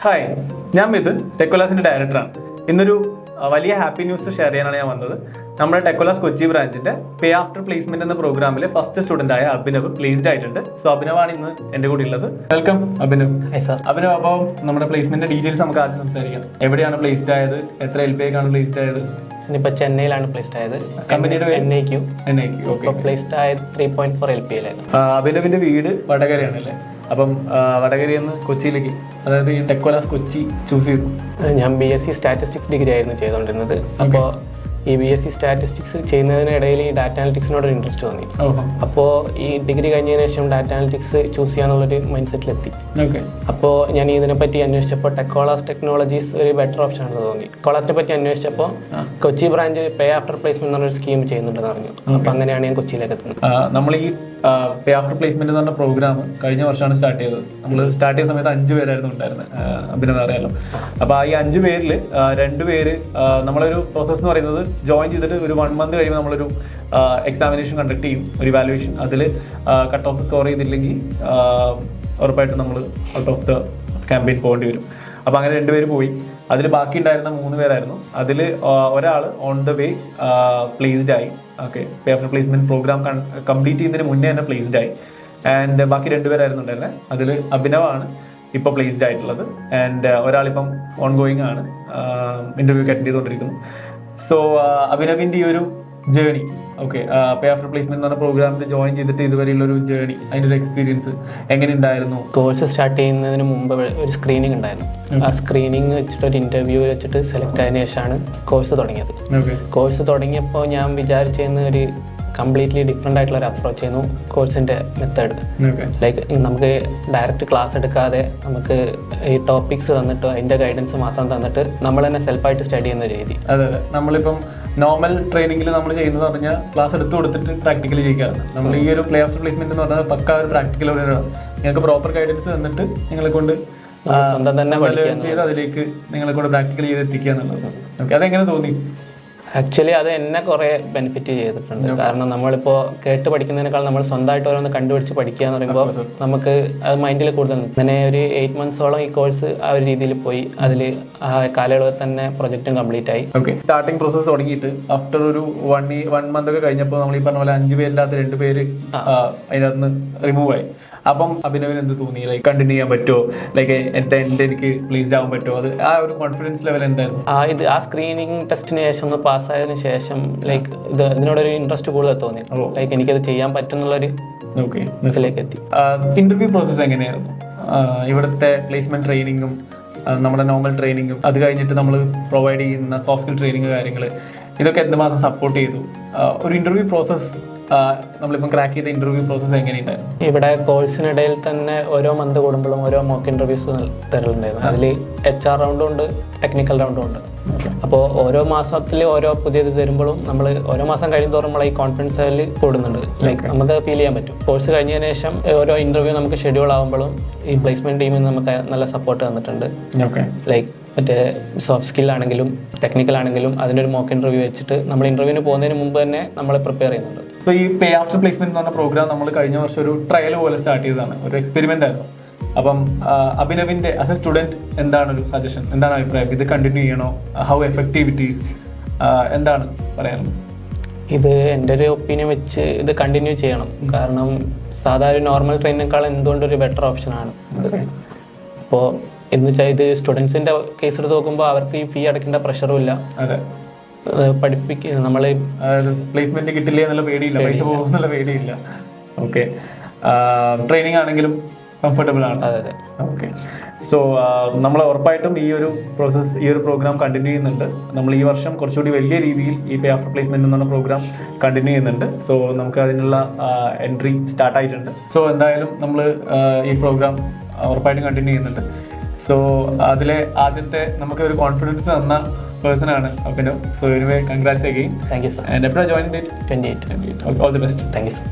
Hi, ഞാൻ മിഥുൻ, ടെക്കോലാസിൻ്റെ ഡയറക്ടറാണ്. ഇന്നൊരു വലിയ ഹാപ്പി ന്യൂസ് ഷെയർ ചെയ്യാനാണ് ഞാൻ വന്നത്. നമ്മുടെ ടെക്കോലാസ് കൊച്ചി ബ്രാഞ്ചിന്റെ പേ ആഫ്റ്റർ പ്ലേസ്മെന്റ് എന്ന പ്രോഗ്രാമിലെ ഫസ്റ്റ് സ്റ്റുഡന്റ് ആയ അഭിനവ് പ്ലേസ്ഡ് ആയിട്ടുണ്ട്. സോ അഭിനവാണ് ഇന്ന് എൻ്റെ കൂടെ ഉള്ളത്. വെൽക്കം അഭിനവ്. അഭിനവ്, അപ്പോൾ നമ്മുടെ പ്ലേസ്മെന്റിന്റെ ഡീറ്റെയിൽസ് നമുക്ക് ആദ്യം സംസാരിക്കാം. എവിടെയാണ് പ്ലേസ്ഡ് ആയത്, എത്ര LPA പ്ലേസ്ഡ് ആയത്? ഇപ്പൊ ചെന്നൈയിലാണ് പ്ലേസ്ഡ് ആയത്. കമ്പനിയുടെ NIQ. ഓക്കെ. പ്ലേസ്ഡ് ആയത് 3.4 LPA. അഭിനവിന്റെ വീട് വടകരയാണല്ലേ? അപ്പം വടകരയിൽ നിന്ന് കൊച്ചിയിലേക്ക്, അതായത് ഈ ടെക്കോലാസ് കൊച്ചി ചൂസ് ചെയ്തു. ഞാൻ BSc സ്റ്റാറ്റിസ്റ്റിക്സ് ഡിഗ്രി ആയിരുന്നു ചെയ്തുകൊണ്ടിരുന്നത്. അപ്പോൾ ഈ BSc സ്റ്റാറ്റിസ്റ്റിക്സ് ചെയ്യുന്നതിനിടയിൽ ഈ ഡാറ്റ അനലിറ്റിക്സിനോട് ഒരു ഇൻട്രസ്റ്റ് തോന്നി. അപ്പോൾ ഈ ഡിഗ്രി കഴിഞ്ഞതിന് ശേഷം ഡാറ്റ അനലിറ്റിക്സ് ചൂസ് ചെയ്യാന്നുള്ളൊരു മൈൻഡ് സെറ്റിലെത്തി. അപ്പോൾ ഞാൻ ഇതിനെപ്പറ്റി അന്വേഷിച്ചപ്പോൾ ടെക്കോളാസ് ടെക്നോളജീസ് ഒരു ബെറ്റർ ഓപ്ഷൻ ആണെന്ന് തോന്നി. ടെക്കോളാസിനെ പറ്റി അന്വേഷിച്ചപ്പോൾ കൊച്ചി ബ്രാഞ്ച് പേ ആഫ്റ്റർ പ്ലേസ്മെന്റ് എന്നൊരു സ്കീം ചെയ്യുന്നുണ്ടെന്ന് പറഞ്ഞു. അപ്പോൾ അങ്ങനെയാണ് ഞാൻ കൊച്ചിയിലേക്ക് എത്തുന്നത്. നമ്മൾ ഈ പേ ആഫ്റ്റർ പ്ലേസ്മെന്റ് എന്ന് പറഞ്ഞ പ്രോഗ്രാം കഴിഞ്ഞ വർഷമാണ് സ്റ്റാർട്ട് ചെയ്തത്. നമ്മൾ സ്റ്റാർട്ട് ചെയ്ത സമയത്ത് 5 പേരായിരുന്നു ഉണ്ടായിരുന്നത്, അഭിനവ് അറിയാലോ. അപ്പോൾ ഈ 5 പേരിൽ 2 പേര് നമ്മളൊരു പ്രോസസ്സ് എന്ന് പറയുന്നത് ജോയിൻ ചെയ്തിട്ട് ഒരു 1 മന്ത് കഴിയുമ്പോൾ നമ്മളൊരു എക്സാമിനേഷൻ കണ്ടക്ട് ചെയ്യും, ഒരു ഇവാലുവേഷൻ. അതിൽ കട്ട് ഓഫ് സ്കോർ ചെയ്തില്ലെങ്കിൽ ഉറപ്പായിട്ടും നമ്മൾ ഔട്ട് ഓഫ് ദ ക്യാമ്പയിൻ പോകേണ്ടി വരും. അപ്പോൾ അങ്ങനെ 2 പേര് പോയി. അതിൽ ബാക്കി ഉണ്ടായിരുന്ന 3 പേരായിരുന്നു. അതിൽ ഒരാൾ ഓൺ ദ വേ പ്ലേസ്ഡ് ആയി. ഓക്കെ, പേ ആഫ്റ്റർ പ്ലേസ്മെന്റ് പ്രോഗ്രാം കംപ്ലീറ്റ് ചെയ്യുന്നതിന് മുന്നേ തന്നെ പ്ലേസ്ഡ് ആയി. ആൻഡ് ബാക്കി 2 പേരായിരുന്നു ഉണ്ടായിരുന്നത്. അതിൽ അഭിനവാണ് ഇപ്പോൾ പ്ലേസ്ഡ് ആയിട്ടുള്ളത്. ആൻഡ് ഒരാളിപ്പം ഓൺ ഗോയിങ് ആണ്, ഇൻ്റർവ്യൂ അറ്റൻഡ് ചെയ്തുകൊണ്ടിരിക്കുന്നു. സോ അഭിനവിൻ്റെ ഈ ഒരു ജേണി, ഓക്കെ, പേ ആഫ്റ്റർ പ്ലേസ്മെന്റ് എന്ന് പറഞ്ഞ പ്രോഗ്രാമിൽ ജോയിൻ ചെയ്തിട്ട് ഇതുവരെയുള്ള ഒരു ജേണി, അതിൻ്റെ ഒരു എക്സ്പീരിയൻസ് എങ്ങനെ ഉണ്ടായിരുന്നു? കോഴ്സ് സ്റ്റാർട്ട് ചെയ്യുന്നതിന് മുമ്പ് ഒരു സ്ക്രീനിങ് ഉണ്ടായിരുന്നു. ആ സ്ക്രീനിങ് വെച്ചിട്ട് ഒരു ഇൻ്റർവ്യൂ വെച്ചിട്ട് സെലക്ട് ആയതിനു ശേഷമാണ് കോഴ്സ് തുടങ്ങിയത്. കോഴ്സ് തുടങ്ങിയപ്പോൾ ഞാൻ വിചാരിച്ചിരുന്ന ഒരു കംപ്ലീറ്റ്ലി ഡിഫറെൻ്റ് ആയിട്ടുള്ള ഒരു അപ്രോച്ച് ചെയ്യുന്നു കോഴ്സിൻ്റെ മെത്തേഡ്. ലൈക്ക് നമുക്ക് ഡയറക്റ്റ് ക്ലാസ് എടുക്കാതെ നമുക്ക് ഈ ടോപ്പിക്സ് തന്നിട്ട് അതിൻ്റെ ഗൈഡൻസ് മാത്രം തന്നിട്ട് നമ്മൾ തന്നെ സെൽഫായിട്ട് സ്റ്റഡി ചെയ്യുന്ന രീതി. അതെ, നമ്മളിപ്പം നോർമൽ ട്രെയിനിങ്ങിൽ നമ്മൾ ചെയ്യുന്നത് പറഞ്ഞാൽ ക്ലാസ് എടുത്ത് കൊടുത്തിട്ട് പ്രാക്ടിക്കലി ചെയ്യാറ്. നമ്മൾ ഈ ഒരു പേ ആഫ്റ്റർ പ്ലേസ്മെന്റ് എന്ന് പറഞ്ഞാൽ പക്ക ഒരു പ്രാക്ടിക്കൽ നിങ്ങൾക്ക് പ്രോപ്പർ ഗൈഡൻസ് തന്നിട്ട് നിങ്ങളെ കൊണ്ട് സ്വന്തം തന്നെ ചെയ്ത് അതിലേക്ക് നിങ്ങളെ കൊണ്ട് പ്രാക്ടിക്കൽ ചെയ്ത് എത്തിക്കുക എന്നുള്ളത്. ഓക്കെ, അതെങ്ങനെ തോന്നി? ആക്ച്വലി അത് എന്നെ കുറേ ബെനിഫിറ്റ് ചെയ്തിട്ടുണ്ട്. കാരണം നമ്മളിപ്പോൾ കേട്ട് പഠിക്കുന്നതിനേക്കാൾ നമ്മൾ സ്വന്തമായിട്ട് ഓരോന്ന് കണ്ടുപിടിച്ച് പഠിക്കുക എന്ന് പറയുമ്പോൾ നമുക്ക് അത് മൈൻഡിൽ കൂടുതൽ നിൽക്കും. അങ്ങനെ ഒരു 8 മന്ത്സോളം ഈ കോഴ്സ് ആ ഒരു രീതിയിൽ പോയി. അതിൽ ആ കാലയളവിൽ തന്നെ പ്രൊജക്റ്റും കംപ്ലീറ്റ് ആയി. ഓക്കെ, സ്റ്റാർട്ടിങ് പ്രോസസ്സ് തുടങ്ങിയിട്ട് ആഫ്റ്റർ ഒരു 1 മന്ത് ഒക്കെ കഴിഞ്ഞപ്പോൾ നമ്മൾ ഈ പറഞ്ഞ പോലെ 5 പേരില്ലാത്ത 2 പേര് അതിനകത്ത് നിന്ന് റിമൂവ് ആയി. അപ്പം അഭിനവിന് എന്ത് തോന്നി? ലൈക്ക് കണ്ടിന്യൂ ചെയ്യാൻ പറ്റുമോ? ലൈക്ക് എനിക്ക് പ്ലേസ്ഡ് ആവാൻ പറ്റുമോ? അത് ആ ഒരു കോൺഫിഡൻസ് ലെവൽ എന്തായിരുന്നു? ആ സ്ക്രീനിങ് ടെസ്റ്റിന് ശേഷം ഒന്ന് പാസ്സായതിനു ശേഷം ലൈക്ക് ഇതിനോടൊരു ഇൻട്രസ്റ്റ് കൂടുതൽ തോന്നി. ലൈക്ക് എനിക്കത് ചെയ്യാൻ പറ്റുന്നുള്ളൊരു മനസ്സിലേക്ക് എത്തി. ഇന്റർവ്യൂ പ്രോസസ്സ് എങ്ങനെയായിരുന്നു? ഇവിടുത്തെ പ്ലേസ്മെന്റ് ട്രെയിനിങ്ങും നമ്മുടെ നോർമൽ ട്രെയിനിങ്ങും അത് കഴിഞ്ഞിട്ട് നമ്മൾ പ്രൊവൈഡ് ചെയ്യുന്ന സോഫ്റ്റ് സ്കിൽ ട്രെയിനിങ് കാര്യങ്ങൾ, ഇതൊക്കെ എന്തുമാത്രം സപ്പോർട്ട് ചെയ്തു? ഒരു ഇന്റർവ്യൂ പ്രോസസ്സ് നമ്മളിപ്പം ക്രാക്ക് ചെയ്ത ഇന്റർവ്യൂ പ്രോസസ്സ് എങ്ങനെയുണ്ടായിരുന്നു? ഇവിടെ കോഴ്സിനിടയിൽ തന്നെ ഓരോ മന്ത് കൂടുമ്പോഴും ഓരോ മോക്ക് ഇന്റർവ്യൂസ് തരലുണ്ടായിരുന്നു. അതിൽ HR റൗണ്ടും ഉണ്ട്, ടെക്നിക്കൽ റൗണ്ടും ഉണ്ട്. അപ്പോൾ ഓരോ മാസത്തിൽ ഓരോ പുതിയത് തരുമ്പോഴും നമ്മൾ ഓരോ മാസം കഴിയുന്നതോറും നമ്മളെ ഈ കോൺഫിഡൻസ് ലെവൽ കൂടുന്നുണ്ട്. ലൈക്ക് നമുക്ക് ഫീൽ ചെയ്യാൻ പറ്റും. കോഴ്സ് കഴിഞ്ഞതിന് ശേഷം ഓരോ ഇന്റർവ്യൂ നമുക്ക് ഷെഡ്യൂൾ ആകുമ്പോഴും ഈ പ്ലേസ്മെന്റ് ടീമിൽ നിന്ന് നമുക്ക് നല്ല സപ്പോർട്ട് തന്നിട്ടുണ്ട്. ലൈക്ക് മറ്റേ സോഫ്റ്റ് സ്കില്ലാണെങ്കിലും ടെക്നിക്കൽ ആണെങ്കിലും അതിൻ്റെ ഒരു മോക്ക് ഇന്റർവ്യൂ വെച്ചിട്ട് നമ്മൾ ഇന്റർവ്യൂവിന് പോകുന്നതിന് മുമ്പ് തന്നെ നമ്മളെ പ്രിപ്പയർ ചെയ്യുന്നുണ്ട്. സോ ഈ പേ ആഫ്റ്റർ പ്ലേസ്മെന്റ് എന്ന് പറഞ്ഞ പ്രോഗ്രാം നമ്മൾ കഴിഞ്ഞ വർഷം ഒരു ട്രയൽ പോലെ സ്റ്റാർട്ട് ചെയ്തതാണ്, ഒരു എക്സ്പെരിമെന്റ് ആയിരുന്നു. അപ്പം അഭിനവിന്റെ ആസ് എ സ്റ്റുഡന്റ് എന്താണ് ഒരു സജഷൻ, എന്താണ് അഭിപ്രായം? ഇത് കണ്ടിന്യൂ ചെയ്യണോ? How effective it is? എന്താണ് പറയാനുള്ളത്? ഇത് എൻ്റെ ഒരു ഒപ്പീനിയൻ വെച്ച് ഇത് കണ്ടിന്യൂ ചെയ്യണം. കാരണം സാധാരണ നോർമൽ ട്രെയിനിനേക്കാൾ എന്തുകൊണ്ടൊരു ബെറ്റർ ഓപ്ഷനാണ് ഇത്. അപ്പോൾ എന്ന് വെച്ചാൽ ഇത് സ്റ്റുഡൻസിൻ്റെ കേസ് എടുത്ത് നോക്കുമ്പോൾ അവർക്ക് ഈ ഫീ അടയ്ക്കേണ്ട പ്രഷറും ഇല്ല. പഠിപ്പിക്കുക നമ്മൾ പ്ലേസ്മെന്റ് കിട്ടില്ല എന്നുള്ള പേടിയില്ല, പൈസ പോകുന്നുള്ള പേടിയില്ല. ഓക്കെ, ട്രെയിനിങ് ആണെങ്കിലും കംഫർട്ടബിൾ ആണ്. അതെ. ഓക്കെ, സോ നമ്മൾ ഉറപ്പായിട്ടും ഈ ഒരു പ്രോസസ്സ്, ഈ ഒരു പ്രോഗ്രാം കണ്ടിന്യൂ ചെയ്യുന്നുണ്ട്. നമ്മൾ ഈ വർഷം കുറച്ചുകൂടി വലിയ രീതിയിൽ ഈ പേ ആഫ്റ്റർ പ്ലേസ്മെന്റ് എന്ന് പറഞ്ഞ പ്രോഗ്രാം കണ്ടിന്യൂ ചെയ്യുന്നുണ്ട്. സോ നമുക്ക് അതിനുള്ള എൻട്രി സ്റ്റാർട്ട് ആയിട്ടുണ്ട്. സോ എന്തായാലും നമ്മൾ ഈ പ്രോഗ്രാം ഉറപ്പായിട്ടും കണ്ടിന്യൂ ചെയ്യുന്നുണ്ട്. സോ അതിലെ ആദ്യത്തെ നമുക്ക് ഒരു കോൺഫിഡൻസ് തന്ന പേഴ്സൺ ആണ് Abhinav. So anyway, congrats again. Thank you sir. And എപ്പോഴാണ് join date? 28. All the best. Thank you sir.